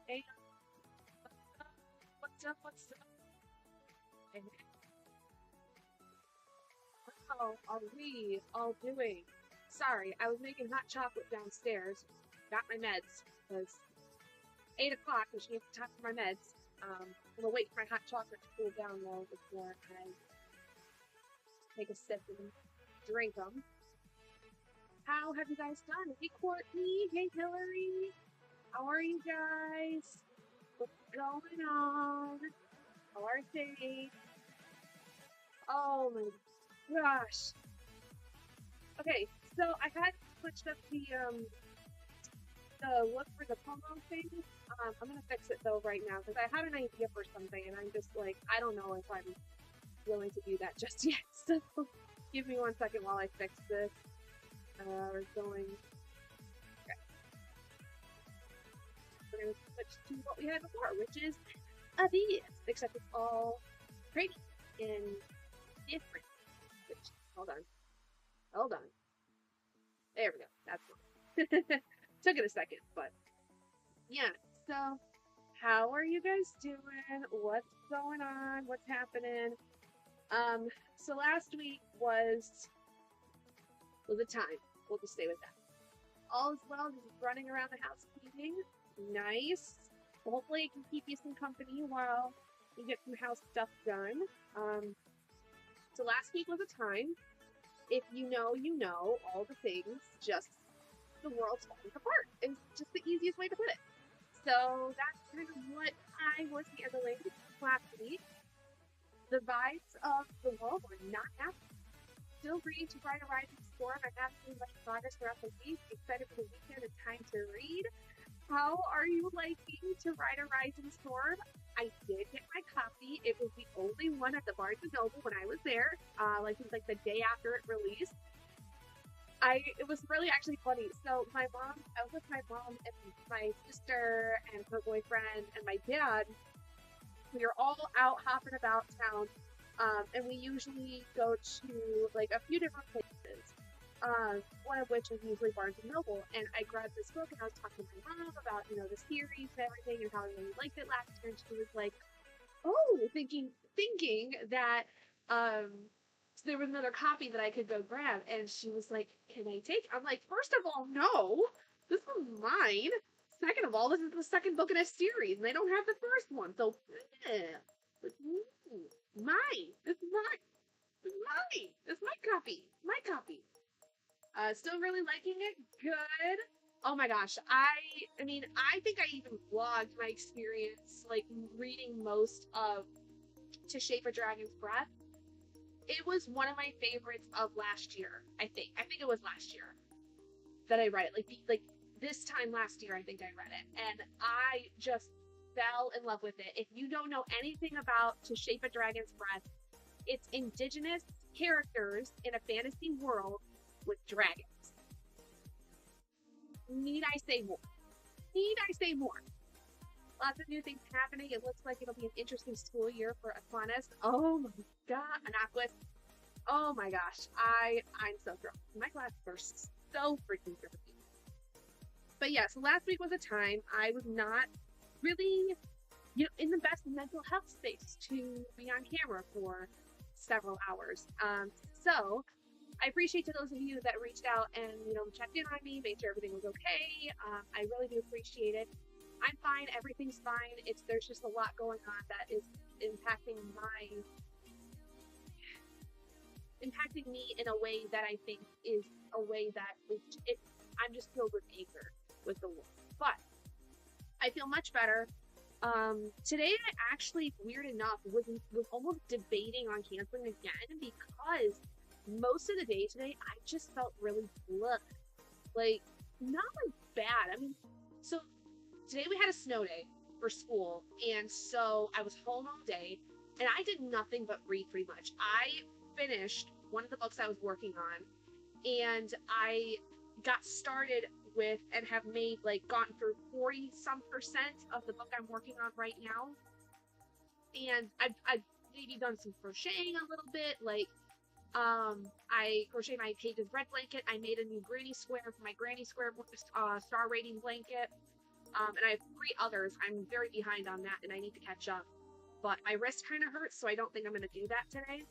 Hey, what's up? What's up? And how are we all doing? Sorry, I was making hot chocolate downstairs. Got my meds because 8 o'clock, which means time for my meds. I'm gonna wait for my hot chocolate to cool down though before I take a sip and drink them. How have you guys done? Hey, Courtney. Hey, Hillary. How are you guys? What's going on? How are things? Oh my gosh. Okay, so I had switched up the look for the promo thing. I'm gonna fix it though right now because I had an idea for something and I'm just like I don't know if I'm willing to do that just yet. So give me 1 second while I fix this. We're going. Okay, we're gonna switch to what we had before, which is these, except it's all pretty and different. Which, hold on. There we go. That's one. Took it a second, but yeah. So, how are you guys doing? What's going on? What's happening? So last week was a time. We'll just stay with that. All is well, just running around the house cleaning. Nice. Well, hopefully it can keep you some company while you get some house stuff done. So last week was a time. If you know, you know all the things. Just the world's falling apart. It's just the easiest way to put it. So that's kind of what I was handling last week. The vibes of the world were not happy. Still reading to write a rising storm. I haven't seen much progress throughout the week. Excited for the weekend and time to read. How are you liking to write a rising storm? I did get my copy. It was the only one at the Barnes and Noble when I was there. It was like the day after it released. It was really actually funny. So I was with my mom and my sister and her boyfriend and my dad. We were all out hopping about town, and we usually go to like a few different places. One of which is usually Barnes and Noble. And I grabbed this book and I was talking to my mom about the series and everything and how I really liked it last year. And she was like, "Oh," thinking that so there was another copy that I could go grab, and she was like, "Can I take?" I'm like, "First of all, no, this one's mine. Second of all, this is the second book in a series, and they don't have the first one, so mine. This is mine. This is mine. This is my copy. My copy." Still really liking it. Good. Oh my gosh. I mean, I think I even vlogged my experience, like reading most of To Shape a Dragon's Breath. It was one of my favorites of last year. I think it was last year that I read it. Like this time last year, I think I read it, and I just fell in love with it. If you don't know anything about To Shape a Dragon's Breath, it's indigenous characters in a fantasy world with dragons. Need I say more? Need I say more? Lots of new things happening. It looks like it'll be an interesting school year for Aquanis. Oh my god, Anakis. Oh my gosh, I'm so thrilled. My classes are so freaking thrilled. But yeah, so last week was a time I was not really, in the best mental health space to be on camera for several hours. So I appreciate to those of you that reached out and checked in on me, made sure everything was okay. I really do appreciate it. I'm fine. Everything's fine. There's just a lot going on that is impacting me in a way that I think is a way that I'm just filled with anger with the world. But I feel much better. Today I actually, weird enough, was almost debating on canceling again because most of the day today I just felt really blah. Like, not like bad. I mean, so today we had a snow day for school, and so I was home all day, and I did nothing but read pretty much. I finished one of the books I was working on, and I got started with and have made, gotten through 40-some% of the book I'm working on right now. And I've maybe done some crocheting a little bit, I crocheted my Pages Red blanket. I made a new granny square for my granny square star rating blanket. And I have 3 others. I'm very behind on that, and I need to catch up. But my wrist kind of hurts, so I don't think I'm gonna do that today.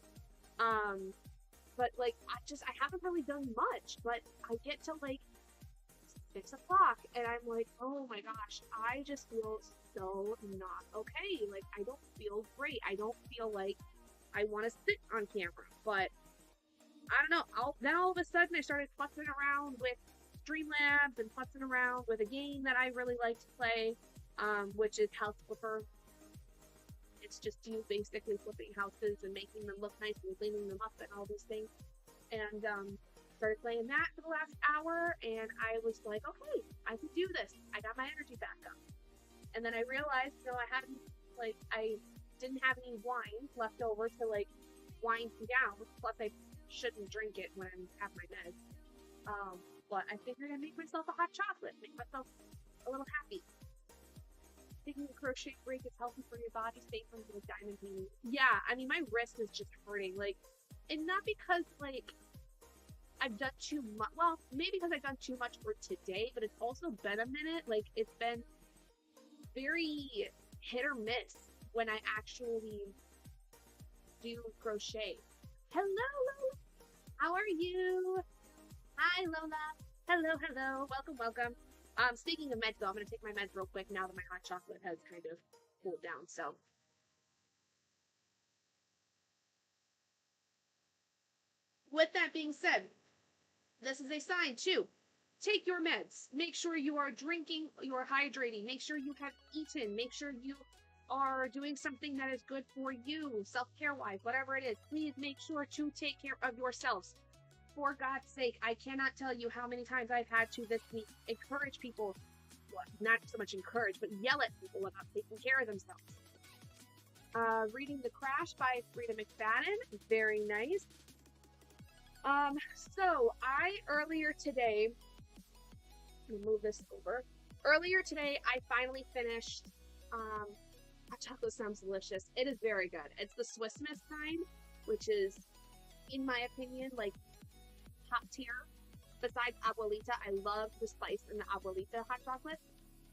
But like I haven't really done much. But I get to like 6 o'clock, and I'm like, oh my gosh, I just feel so not okay. Like I don't feel great. I don't feel like I want to sit on camera. But I don't know. Then all of a sudden, I started futzing around with Streamlabs and futzing around with a game that I really like to play, which is House Flipper. It's just you basically flipping houses and making them look nice and cleaning them up and all these things. And started playing that for the last hour, and I was like, okay, I can do this. I got my energy back up. And then I realized, I didn't have any wine left over to like wind me down. Plus, I shouldn't drink it when I have my meds. But I figured I'd make myself a hot chocolate, make myself a little happy. Taking a crochet break is healthy for your body, safe from the diamond pain. Yeah, I mean, my wrist is just hurting, like, and not because, like, I've done too much, well, maybe because I've done too much for today, but it's also been a minute, like, it's been very hit or miss when I actually do crochet. Hello, Lola! How are you? Hi, Lola! Hello! Welcome. Speaking of meds, though, I'm going to take my meds real quick now that my hot chocolate has kind of cooled down, so. With that being said, this is a sign, too. Take your meds. Make sure you are drinking, you are hydrating. Make sure you have eaten. Make sure you are doing something that is good for you, self-care-wise, whatever it is. Please make sure to take care of yourselves. For God's sake, I cannot tell you how many times I've had to this week encourage people, well, not so much encourage, but yell at people about taking care of themselves. Reading The Crash by Frida McFadden, very nice. So I earlier today, let me move this over. Earlier today, I finally finished, hot chocolate sounds delicious. It is very good. It's the Swiss Miss kind, which is, in my opinion, like, top tier. Besides Abuelita, I love the spice in the Abuelita hot chocolate.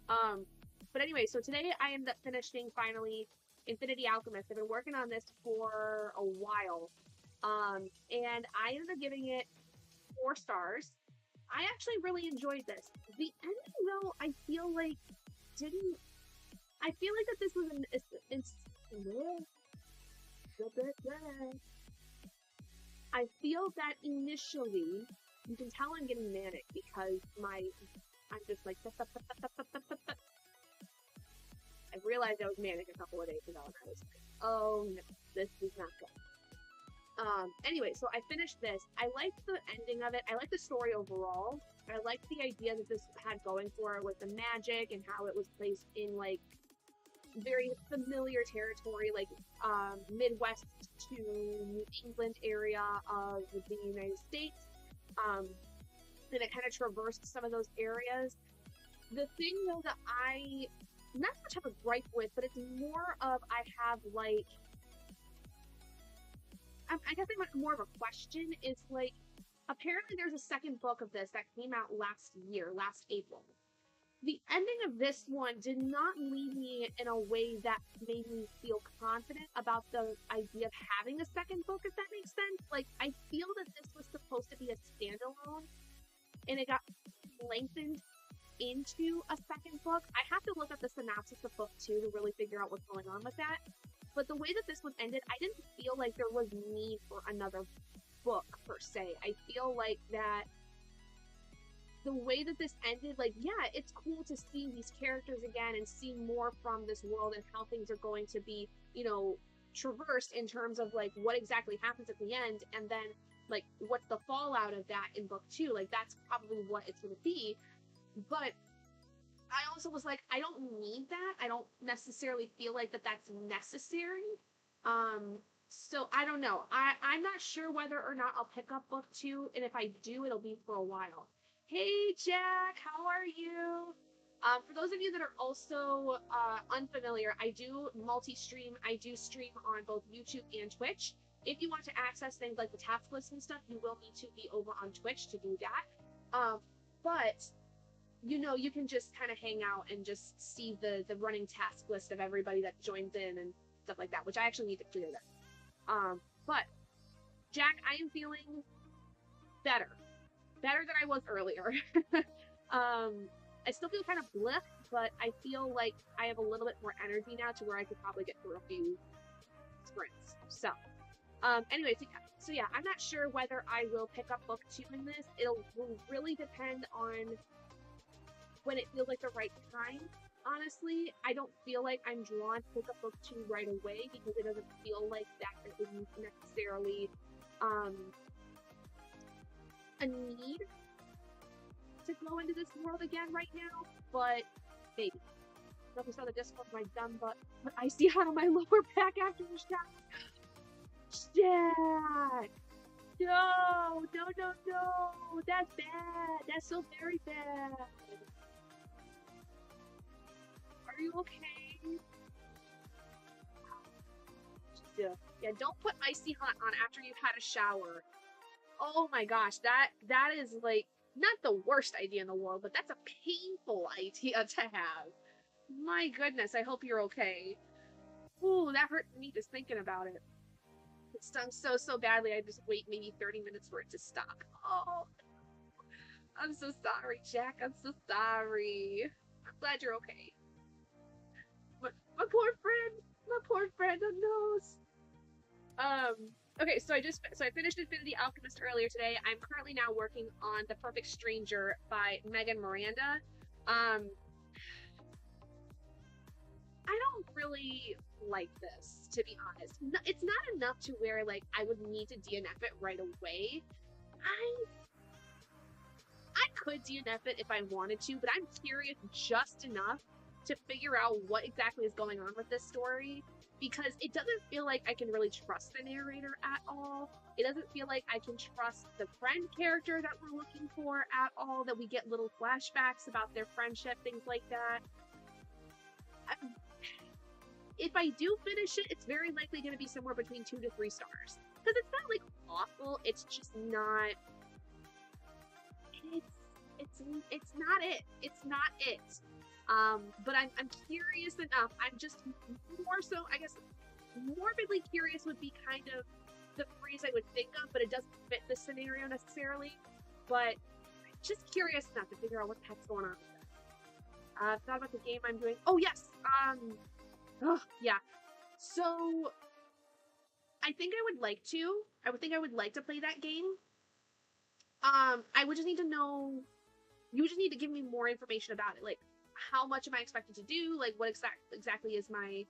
But anyway, so today I ended up finishing finally Infinity Alchemist. I've been working on this for a while. And I ended up giving it 4 stars. I actually really enjoyed this. The ending, though, I feel like that this was I feel that initially, you can tell I'm getting manic because I'm just like, I realized I was manic a couple of days ago, and I was like, oh no, this is not good. Anyway, so I finished this. I liked the ending of it. I liked the story overall. I liked the idea that this had going for it with the magic and how it was placed in, like, very familiar territory, like, Midwest to New England area of the United States. And it kind of traversed some of those areas. The thing, though, that I not so much have a gripe with, but it's more of I have, like, I guess I'm more of a question, is, like, apparently there's a second book of this that came out last April. The ending of this one did not leave me in a way that made me feel confident about the idea of having a second book, if that makes sense. Like, I feel that this was supposed to be a standalone, and it got lengthened into a second book. I have to look at the synopsis of book 2 to really figure out what's going on with that. But the way that this one ended, I didn't feel like there was need for another book, per se. I feel like that the way that this ended, like, yeah, it's cool to see these characters again and see more from this world and how things are going to be, you know, traversed in terms of, like, what exactly happens at the end, and then, like, what's the fallout of that in book 2. Like, that's probably what it's going to be. But I also was like, I don't need that. I don't necessarily feel like that's necessary. So I don't know. I'm not sure whether or not I'll pick up book 2, and if I do, it'll be for a while. Hey, Jack, how are you? For those of you that are also unfamiliar, I do multi-stream. I do stream on both YouTube and Twitch. If you want to access things like the task list and stuff, you will need to be over on Twitch to do that. But you can just kind of hang out and just see the running task list of everybody that joins in and stuff like that, which I actually need to clear that. But Jack, I am feeling better than I was earlier. I still feel kind of bleh, but I feel like I have a little bit more energy now to where I could probably get through a few sprints. So, anyway, so yeah, I'm not sure whether I will pick up book 2 in this. Will really depend on when it feels like the right time. Honestly, I don't feel like I'm drawn to pick up book 2 right away because it doesn't feel like that is necessarily a need to go into this world again right now, but maybe. I don't know if you saw the Discord, my dumb butt put icy hot on my lower back after the shot. Jack! No! That's bad! That's so very bad! Are you okay? Yeah, don't put icy hot on after you've had a shower. Oh my gosh, that is like not the worst idea in the world, but that's a painful idea to have. My goodness, I hope you're okay. Ooh, that hurt me just thinking about it. It stung so badly, I just wait maybe 30 minutes for it to stop. Oh, I'm so sorry, Jack. I'm so sorry. I'm glad you're okay. My poor friend on nose. Okay, so I finished Infinity Alchemist earlier today. I'm currently now working on The Perfect Stranger by Megan Miranda. I don't really like this, to be honest. It's not enough to where like I would need to DNF it right away. I could DNF it if I wanted to, but I'm curious just enough to figure out what exactly is going on with this story, because it doesn't feel like I can really trust the narrator at all. It doesn't feel like I can trust the friend character that we're looking for at all, that we get little flashbacks about their friendship, things like that. If I do finish it, it's very likely going to be somewhere between 2 to 3 stars. Because it's not, like, awful, it's just not... It's not it. It's not it. But I'm curious enough. I'm just more so, I guess, morbidly curious would be kind of the phrase I would think of, but it doesn't fit the scenario necessarily. But I'm just curious enough to figure out what the heck's going on with it. I've thought about the game I'm doing. Oh, yes! Yeah. So, I think I would like to. I would think I would like to play that game. I would just need to know... You just need to give me more information about it. Like, how much am I expected to do? Like, what exactly is my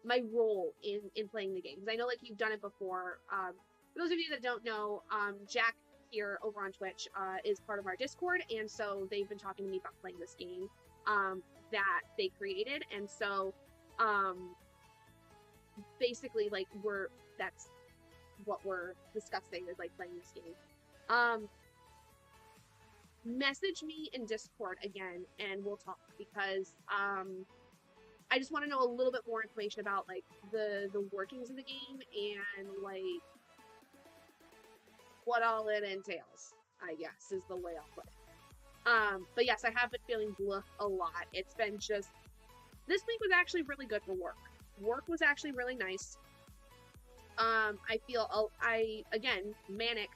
my role in playing the game? Because I know, like, you've done it before. For those of you that don't know, Jack here over on Twitch is part of our Discord, and so they've been talking to me about playing this game that they created, and so basically, like, that's what we're discussing is, like, playing this game. Message me in Discord again and we'll talk, because I just want to know a little bit more information about like the workings of the game and like what all it entails, I guess is the way I'll put it. But yes, I have been feeling blah a lot. It's been just, this week was actually really good for work. Work was actually really nice. I feel again, mania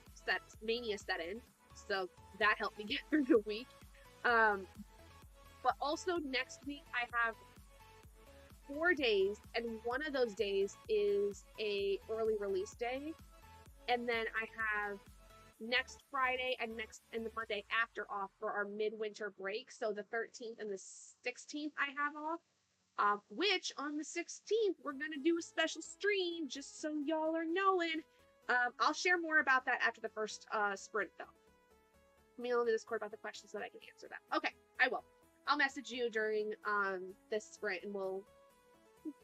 set in, so that helped me get through the week. But also next week I have 4 days, and one of those days is a early release day, and then I have next Friday and the Monday after off for our midwinter break. So the 13th and the 16th I have off. Which on the 16th we're gonna do a special stream, just so y'all are knowing. I'll share more about that after the first sprint though. Mail in the Discord about the questions so that I can answer that. Okay, I will. I'll message you during this sprint and we'll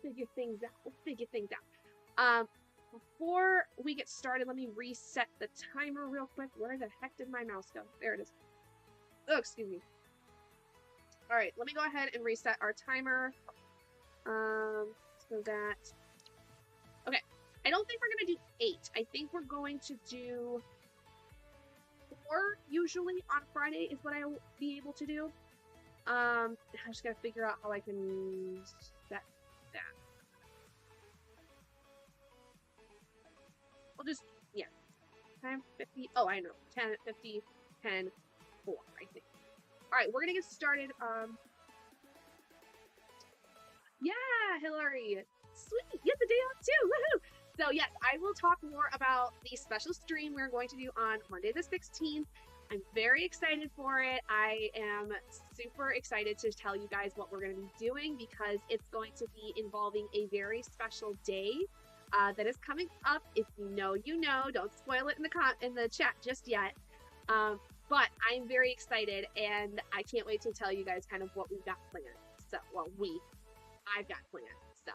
figure things out. Before we get started, let me reset the timer real quick. Where the heck did my mouse go? There it is. Oh, excuse me. Alright, let me go ahead and reset our timer. So that... Okay, I don't think we're going to do 8. I think we're going to do 4 usually on Friday is what I will be able to do. I just gotta figure out how I can set that. We'll just, yeah, 10:50. Oh, I know, 10:50, 10, 4, I think. All right, we're gonna get started. Yeah, Hillary. Sweet. You have the day off too. Woohoo! So yes, I will talk more about the special stream we're going to do on Monday the 16th. I'm very excited for it. I am super excited to tell you guys what we're going to be doing because it's going to be involving a very special day that is coming up. If you know, you know. Don't spoil it in the chat just yet. But I'm very excited, and I can't wait to tell you guys kind of what we've got planned. So, well, I've got planned. So,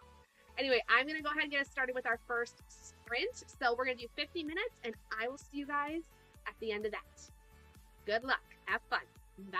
anyway, I'm going to go ahead and get us started with our first sprint. So, we're going to do 50 minutes, and I will see you guys at the end of that. Good luck. Have fun. Bye.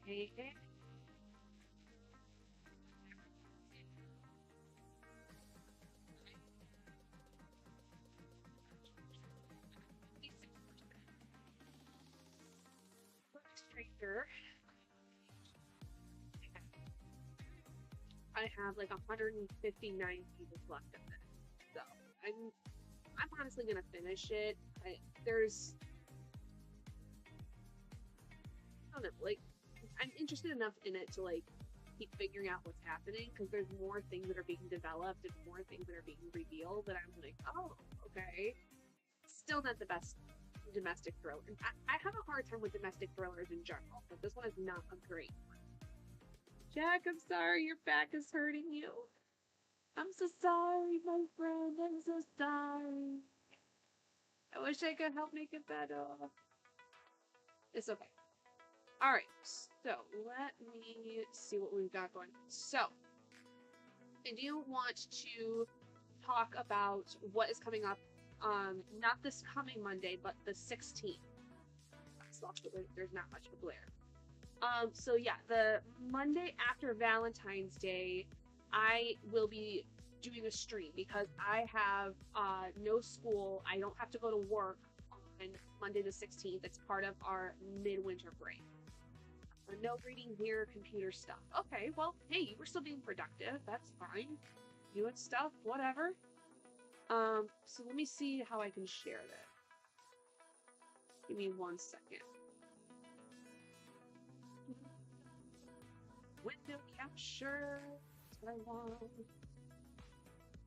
Okay. Stranger. I have like 159 pages left of it, so I'm honestly gonna finish it. I don't know, like I'm interested enough in it to like keep figuring out what's happening because there's more things that are being developed and more things that are being revealed that I'm like, oh, okay. Still not the best domestic thriller. I have a hard time with domestic thrillers in general, but this one is not a great one. Jack, I'm sorry your back is hurting you. I'm so sorry, my friend. I'm so sorry. I wish I could help make it better. It's okay. All right, so let me see what we've got going. So, I do want to talk about what is coming up. Not this coming Monday, but the 16th. There's not much of a glare. So yeah, the Monday after Valentine's Day, I will be doing a stream because I have no school. I don't have to go to work on Monday the 16th. It's part of our midwinter break. No reading here, computer stuff. Okay, well, hey, you were still being productive. That's fine. Doing stuff, whatever. So let me see how I can share that. Give me 1 second. Window capture. That's what I want.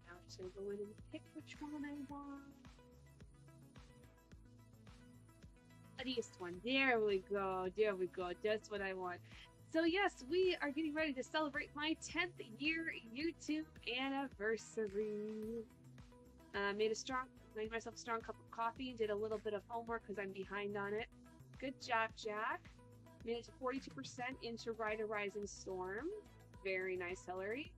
Now to go in and pick which one I want. This one. There we go. There we go. That's what I want. So yes, we are getting ready to celebrate my 10th year YouTube anniversary. Made myself a strong cup of coffee and did a little bit of homework because I'm behind on it. Good job, Jack. Made it to 42% into Ride a Rising Storm. Very nice, Hillary.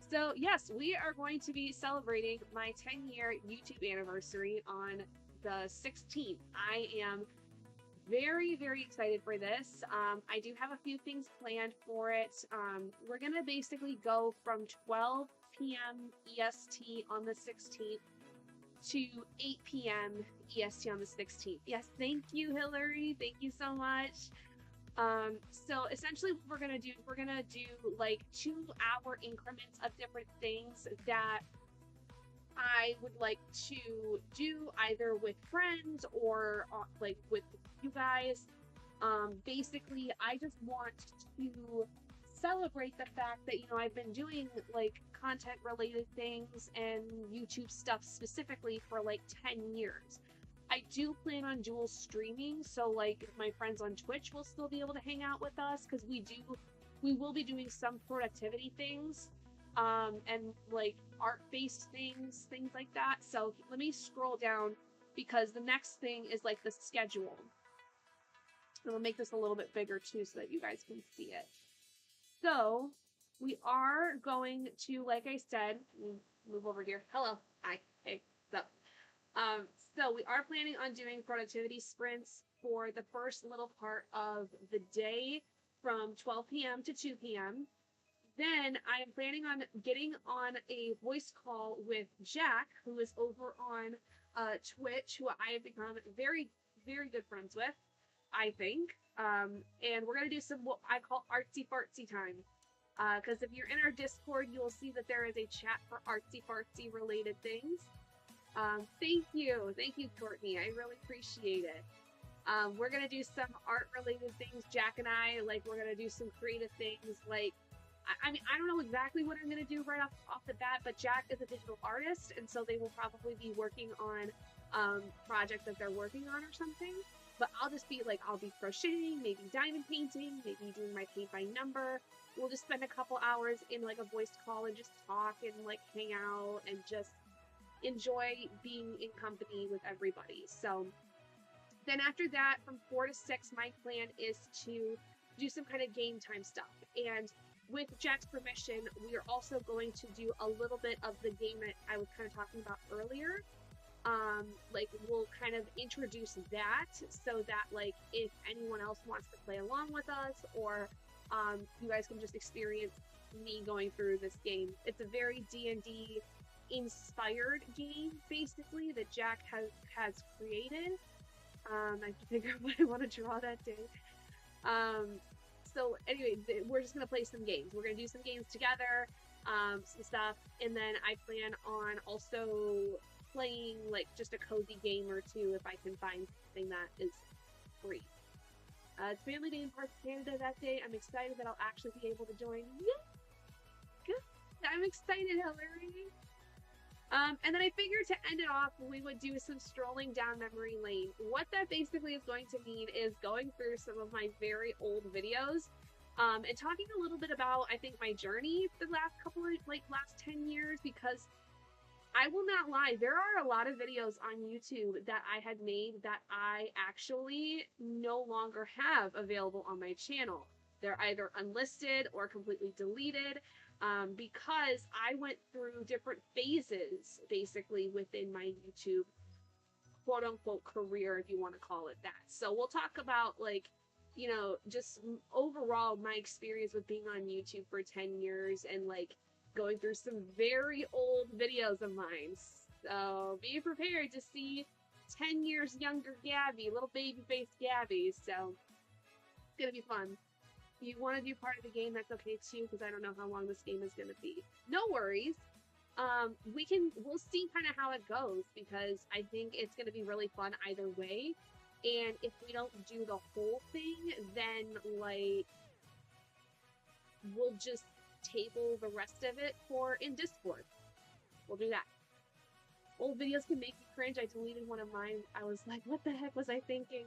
So yes, we are going to be celebrating my 10-year YouTube anniversary on the 16th. I am very, very excited for this. I do have a few things planned for it. We're going to basically go from 12 p.m. EST on the 16th to 8 p.m. EST on the 16th. Yes, thank you, Hillary. Thank you so much. So essentially what we're gonna do like 2-hour increments of different things that I would like to do either with friends or like with you guys. Basically I just want to celebrate the fact that, you know, I've been doing like content related things and YouTube stuff specifically for like 10 years. I do plan on dual streaming, so like my friends on Twitch will still be able to hang out with us because we will be doing some productivity things, and like art-based things like that. So let me scroll down because the next thing is like the schedule. And we'll make this a little bit bigger too so that you guys can see it. So we are going to, like I said, move over here. Hello, hi, hey, what's up? So we are planning on doing productivity sprints for the first little part of the day from 12 p.m. to 2 p.m. Then I am planning on getting on a voice call with Jack, who is over on Twitch, who I have become very, very good friends with, I think. And we're going to do some what I call artsy fartsy time. Because if you're in our Discord, you'll see that there is a chat for artsy fartsy related things. Thank you, Courtney. I really appreciate it. We're gonna do some art-related things. Jack and I, like, we're gonna do some creative things. Like, I mean, I don't know exactly what I'm gonna do right off the bat, but Jack is a digital artist, and so they will probably be working on project that they're working on or something. But I'll just be like, I'll be crocheting, maybe diamond painting, maybe doing my paint by number. We'll just spend a couple hours in like a voice call and just talk and like hang out and just enjoy being in company with everybody. So then after that, from 4 to 6, my plan is to do some kind of game time stuff. And with Jack's permission, we are also going to do a little bit of the game that I was kind of talking about earlier. like we'll kind of introduce that so that like if anyone else wants to play along with us, or you guys can just experience me going through this game. It's a very D&D inspired game basically that Jack has created. I have to figure out what I want to draw that day. So anyway, we're just gonna play some games. We're gonna do some games together, some stuff, and then I plan on also playing like just a cozy game or two if I can find something that is free. It's Family Day in parts of Canada that day. I'm excited that I'll actually be able to join. Yeah, good. I'm excited, Hillary. And then I figured to end it off, we would do some strolling down memory lane. What that basically is going to mean is going through some of my very old videos, and talking a little bit about, I think, my journey the last couple of, like, last 10 years, because I will not lie, there are a lot of videos on YouTube that I had made that I actually no longer have available on my channel. They're either unlisted or completely deleted, because I went through different phases, basically, within my YouTube quote-unquote career, if you want to call it that. So we'll talk about, like, you know, just overall my experience with being on YouTube for 10 years and, like, going through some very old videos of mine. So be prepared to see 10 years younger Gabby, little baby-faced Gabby. So it's gonna be fun. If you want to do part of the game, that's okay too, because I don't know how long this game is gonna be. No worries. We'll see kind of how it goes, because I think it's gonna be really fun either way. And if we don't do the whole thing, then like we'll just table the rest of it for in Discord. We'll do that. Old videos can make me cringe. I deleted one of mine. I was like, what the heck was I thinking?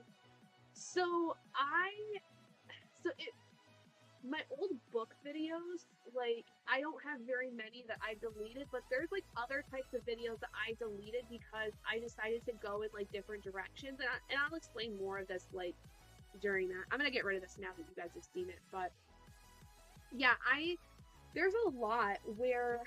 My old book videos, like, I don't have very many that I deleted, but there's like other types of videos that I deleted because I decided to go in like different directions, and I'll explain more of this like during that. I'm gonna get rid of this now that you guys have seen it, but yeah, there's a lot where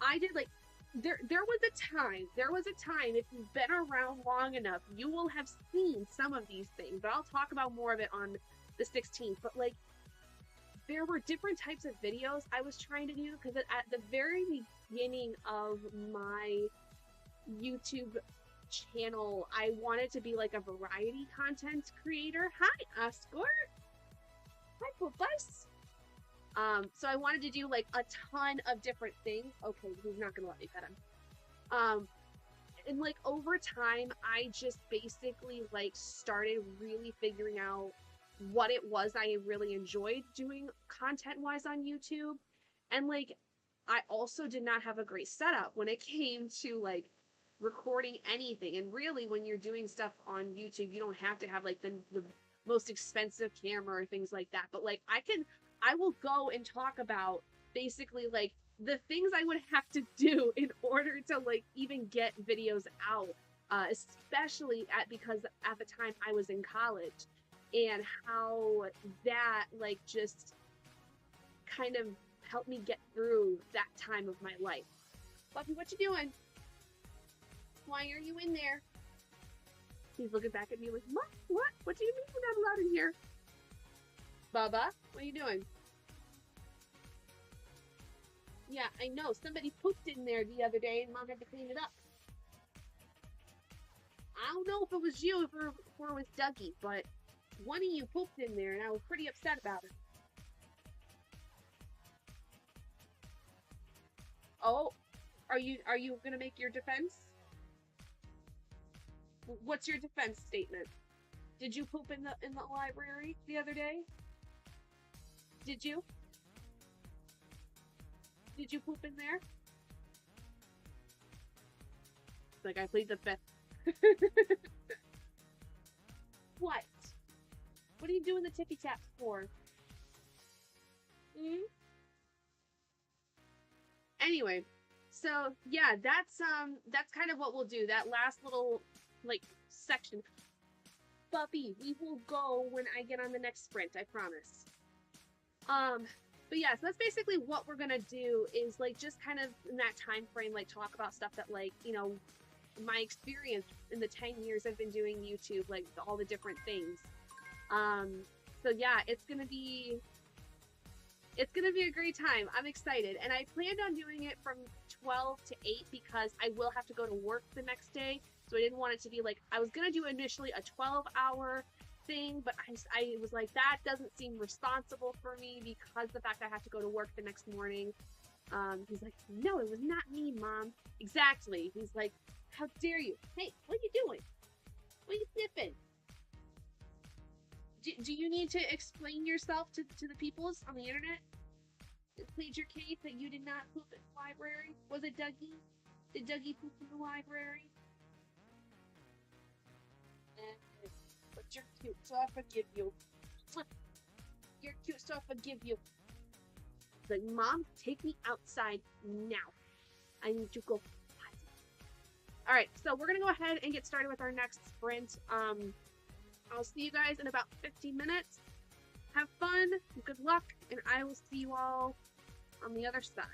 I did like there was a time, if you've been around long enough, you will have seen some of these things, but I'll talk about more of it on the 16th. But like there were different types of videos I was trying to do, because at the very beginning of my YouTube channel, I wanted to be like a variety content creator. Hi, Escort. Hi, Popus. So I wanted to do like a ton of different things. Okay, he's not gonna let me pet him. And like over time, I just basically like started really figuring out what it was I really enjoyed doing content-wise on YouTube. And like, I also did not have a great setup when it came to like recording anything. And really, when you're doing stuff on YouTube, you don't have to have like the most expensive camera or things like that. But like, I will go and talk about basically like the things I would have to do in order to like even get videos out, especially because at the time I was in college, and how that like just kind of helped me get through that time of my life. Buffy, what you doing? Why are you in there? He's looking back at me like, what? What do you mean we're not allowed in here? Bubba, what are you doing? Yeah, I know. Somebody pooped in there the other day and Mom had to clean it up. I don't know if it was you or it was Dougie, but one of you pooped in there and I was pretty upset about it. Oh, are you gonna make your defense? What's your defense statement? Did you poop in the library the other day? Did you? Did you poop in there? Like I played the fifth. What? What are you doing the tippy taps for? Hmm? Anyway, so yeah, that's kind of what we'll do. That last little like section. Buffy, we will go when I get on the next sprint, I promise. But yeah, so that's basically what we're gonna do, is like just kind of in that time frame, like talk about stuff that like, you know, my experience in the 10 years I've been doing YouTube, like all the different things. So yeah, it's gonna be a great time. I'm excited, and I planned on doing it from 12 to 8 because I will have to go to work the next day. So I didn't want it to be like I was gonna do initially a 12-hour thing, but I was like that doesn't seem responsible for me because the fact I have to go to work the next morning. He's like, no, it was not me, Mom. Exactly. He's like, how dare you? Hey, what are you doing? What are you sniffing? Do you need to explain yourself to the peoples on the internet? Plead your case that you did not poop in the library? Was it Dougie? Did Dougie poop in the library? But you're cute, so I forgive you. You're cute, so I forgive you. Like, Mom, take me outside now. I need to go. All right, so we're gonna go ahead and get started with our next sprint. I'll see you guys in about 15 minutes. Have fun, good luck, and I will see you all on the other side.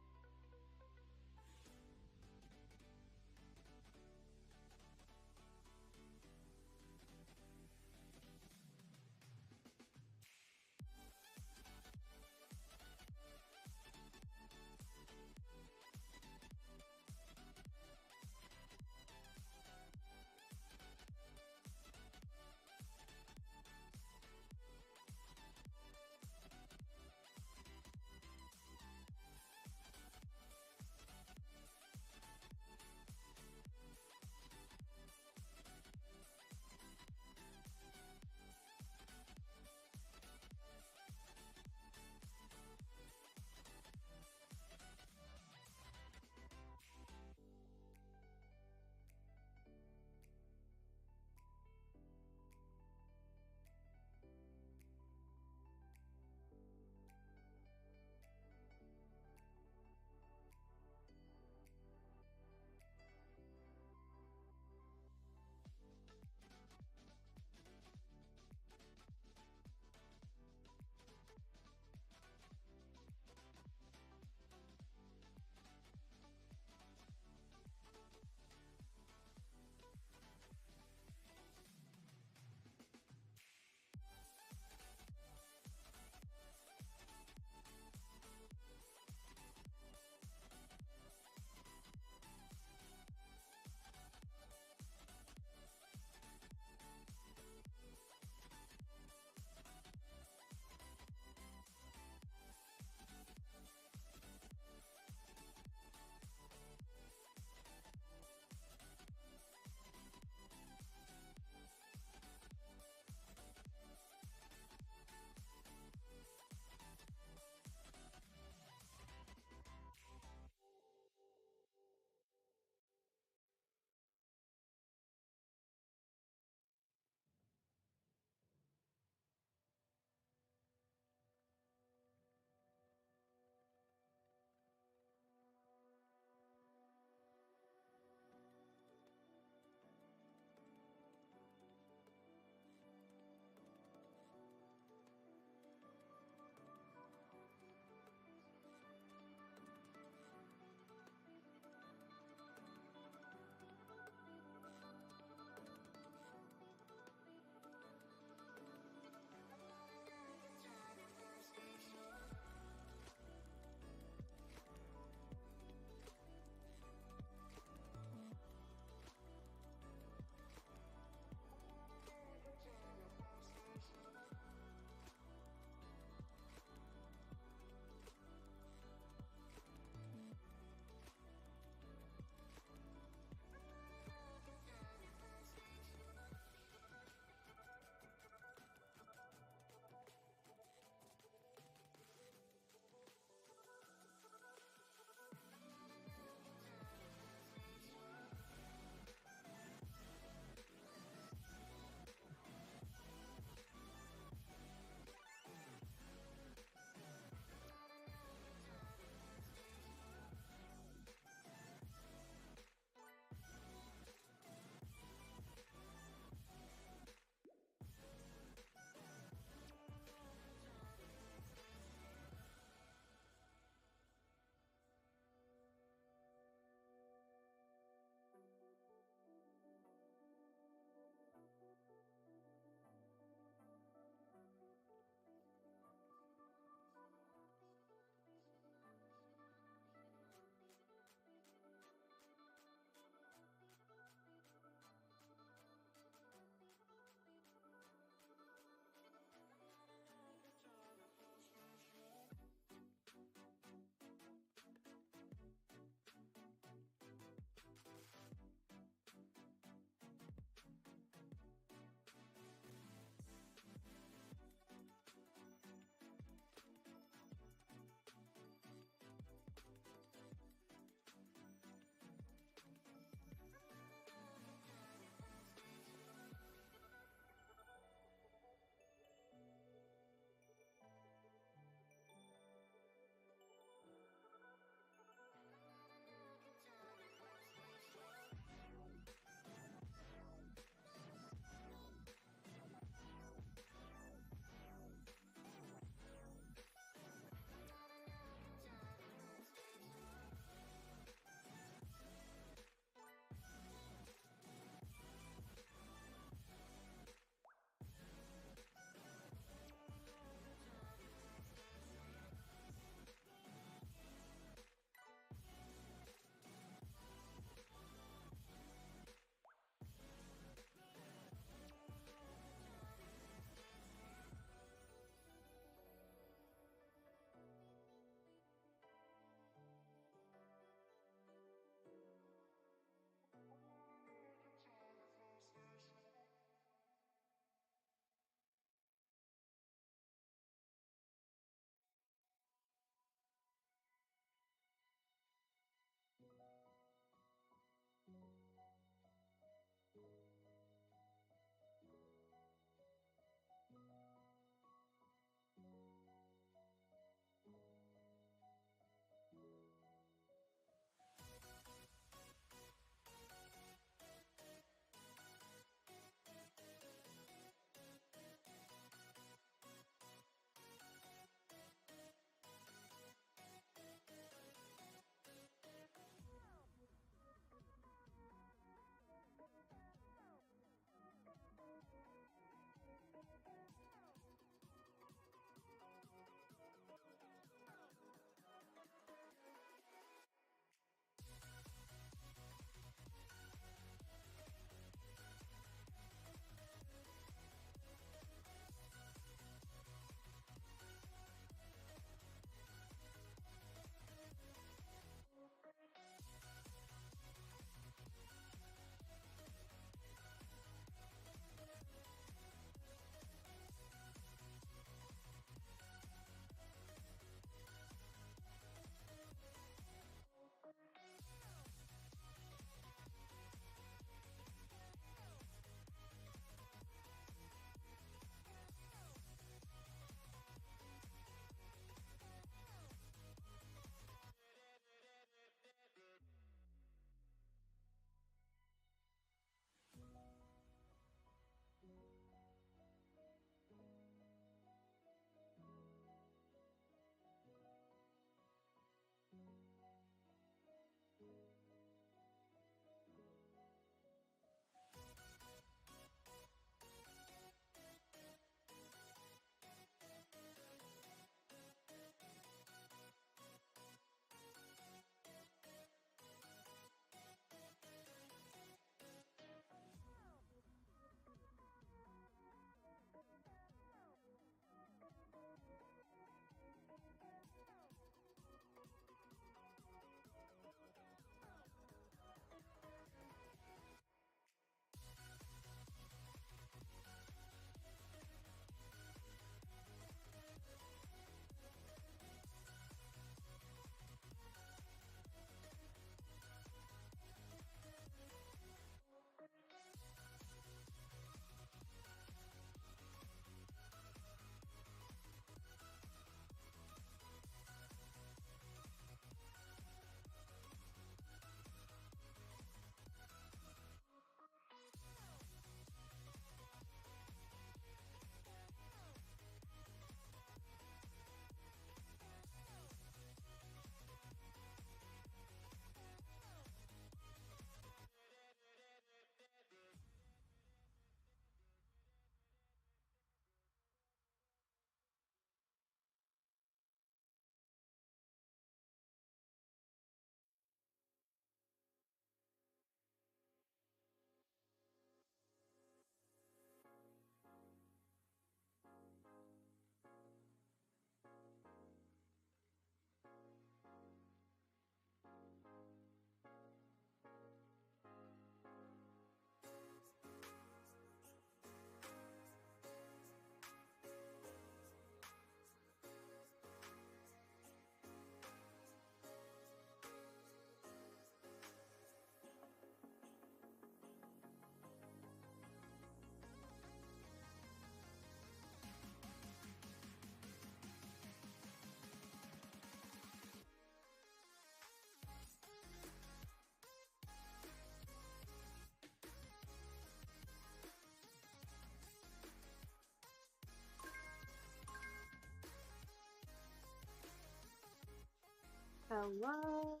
Hello.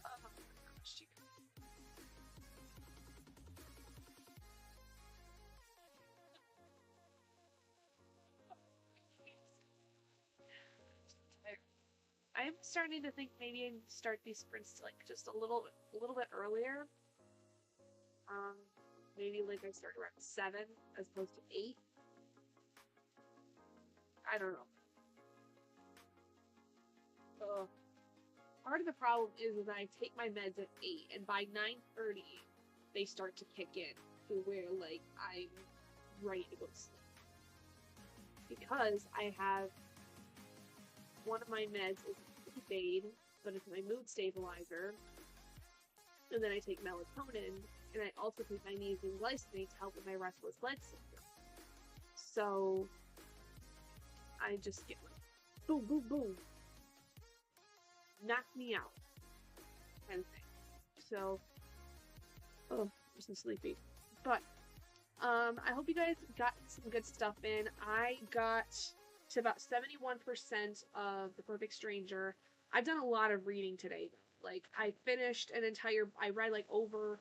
Oh my gosh, you guys. I'm starting to think maybe I need to start these sprints like just a little bit earlier. Um, maybe like I start around 7 as opposed to 8. I don't know. Uh, Part of the problem is that I take my meds at 8, and by 9:30 they start to kick in to where like I'm ready to go to sleep because I have one of my meds is sleep aid, but it's my mood stabilizer, and then I take melatonin, and I also take magnesium glycinate to help with my restless leg syndrome. So I just get like boom, boom, boom, knock me out kind of thing. So, oh, I'm so sleepy. But I hope you guys got some good stuff in. I got to about 71% of The Perfect Stranger. I've done a lot of reading today. Like, I finished I read like over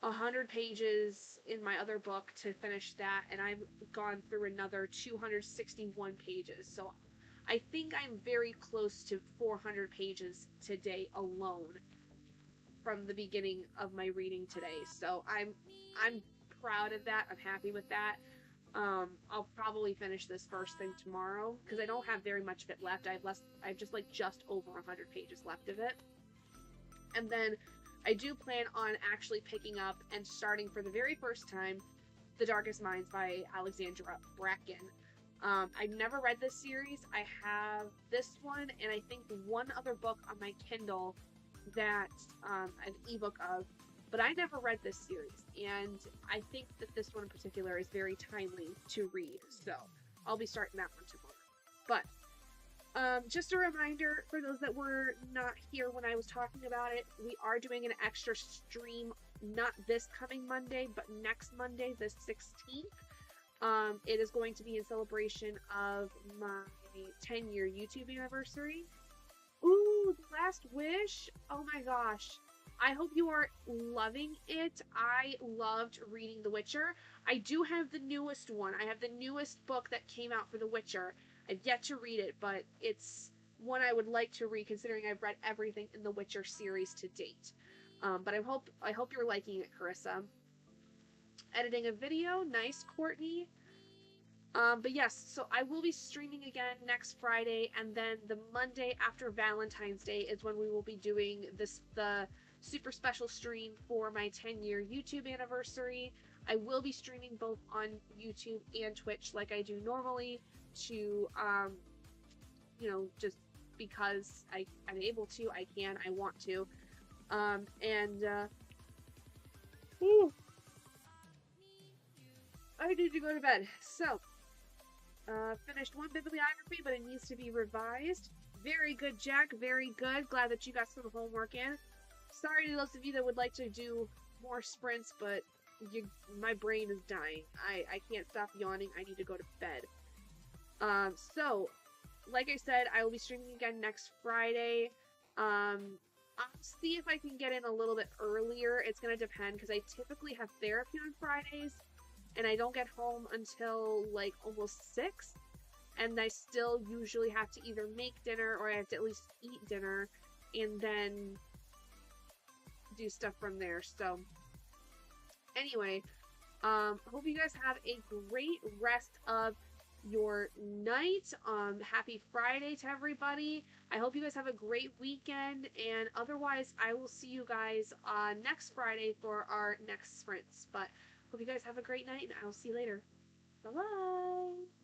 100 pages in my other book to finish that, and I've gone through another 261 pages. So I think I'm very close to 400 pages today alone from the beginning of my reading today. So I'm proud of that. I'm happy with that. I'll probably finish this first thing tomorrow because I don't have very much of it left. I've just like just over 100 pages left of it. And then I do plan on actually picking up and starting for the very first time The Darkest Minds by Alexandra Bracken. I've never read this series. I have this one and I think one other book on my Kindle that an ebook of, but I never read this series, and I think that this one in particular is very timely to read, so I'll be starting that one tomorrow. But just a reminder for those that were not here when I was talking about it, we are doing an extra stream, not this coming Monday, but next Monday, the 16th. It is going to be in celebration of my 10-year YouTube anniversary. Ooh, The Last Wish. Oh my gosh. I hope you are loving it. I loved reading The Witcher. I do have the newest one. I have the newest book that came out for The Witcher. I've yet to read it, but it's one I would like to read considering I've read everything in the Witcher series to date. But I hope you're liking it, Carissa. Editing a video. Nice, Courtney. But yes, so I will be streaming again next Friday, and then the Monday after Valentine's Day is when we will be doing the super special stream for my 10-year YouTube anniversary. I will be streaming both on YouTube and Twitch like I do normally to, just because I'm able to, I can, I want to. Whew, I need to go to bed. So, finished one bibliography, but it needs to be revised. Very good, Jack. Very good. Glad that you got some homework in. Sorry to those of you that would like to do more sprints, but my brain is dying. I can't stop yawning. I need to go to bed. So, like I said, I will be streaming again next Friday. I'll see if I can get in a little bit earlier. It's going to depend, because I typically have therapy on Fridays, and I don't get home until like almost 6, and I still usually have to either make dinner or I have to at least eat dinner and then do stuff from there. So anyway, hope you guys have a great rest of your night. Happy Friday to everybody. I hope you guys have a great weekend, and otherwise I will see you guys next Friday for our next sprints. But hope you guys have a great night, and I will see you later. Bye-bye!